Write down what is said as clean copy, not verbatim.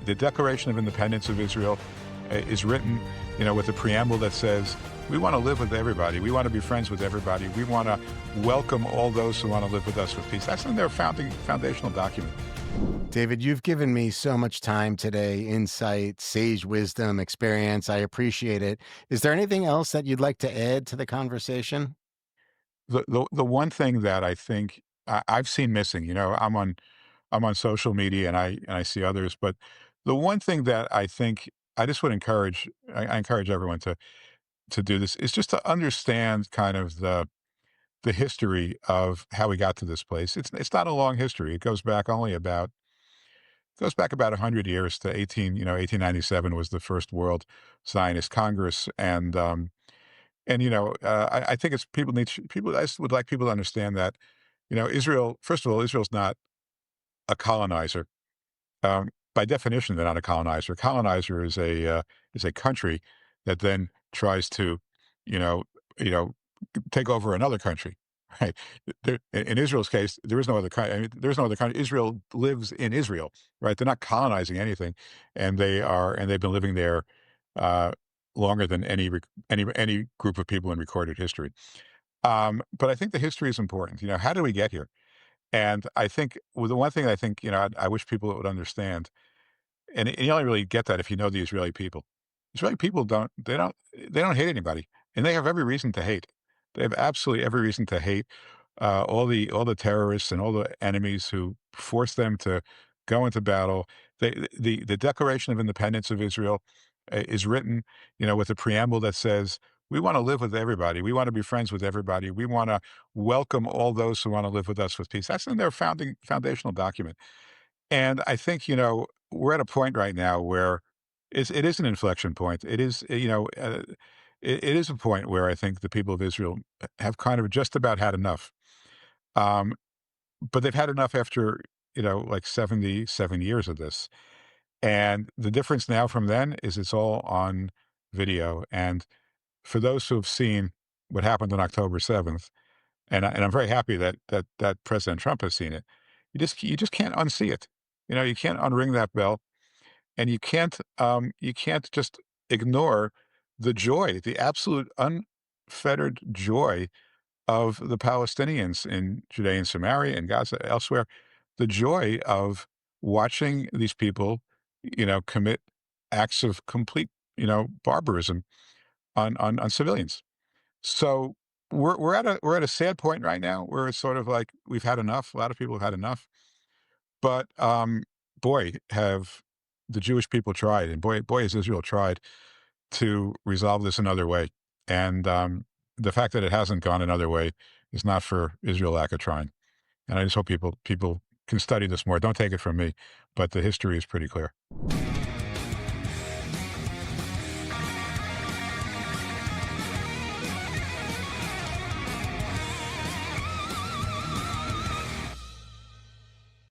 the Declaration of Independence of Israel is written, with a preamble that says, we want to live with everybody. We want to be friends with everybody. We want to welcome all those who want to live with us with peace. That's in their foundational document. David, you've given me so much time today, insight, sage wisdom, experience. I appreciate it. Is there anything else that you'd like to add to the conversation? The one thing that I think I've seen missing, I'm on social media and I see others, but the one thing that I think I just would encourage, I encourage everyone to do this is just to understand kind of the history of how we got to this place. It's not a long history. It goes back about 100 years to 1897 was the first World Zionist Congress, I think it's people. I just would like people to understand that, Israel. First of all, Israel's not a colonizer. By definition, they're not a colonizer. A colonizer is a country that then tries to, you know, you know, take over another country. Right. In Israel's case, there is no other country. I mean, there's no other country. Israel lives in Israel. Right. They're not colonizing anything, and they've been living there uh, longer than any group of people in recorded history. But I think the history is important. How did we get here? And I think, well, the one thing I think, I wish people would understand, and you only really get that if you know the Israeli people. Israeli people they don't hate anybody, and they have every reason to hate. They have absolutely every reason to hate all the terrorists and all the enemies who forced them to go into battle. The Declaration of Independence of Israel is written, with a preamble that says, we want to live with everybody. We want to be friends with everybody. We want to welcome all those who want to live with us with peace. That's in their foundational document. And I think, we're at a point right now where it is an inflection point. It is a point where I think the people of Israel have kind of just about had enough. Um, but they've had enough after, like 77 years of this. And the difference now from then is it's all on video. And for those who have seen what happened on October 7th, and I'm very happy that President Trump has seen it, you just can't unsee it. You can't unring that bell, and you can't just ignore the joy, the absolute unfettered joy of the Palestinians in Judea and Samaria and Gaza, elsewhere, the joy of watching these people, commit acts of complete, barbarism on civilians. So we're at a sad point right now where it's sort of like we've had enough. A lot of people have had enough. But boy, have the Jewish people tried, and boy, has Israel tried to resolve this another way. And the fact that it hasn't gone another way is not for Israel lack of trying. And I just hope people can study this more. Don't take it from me, but the history is pretty clear.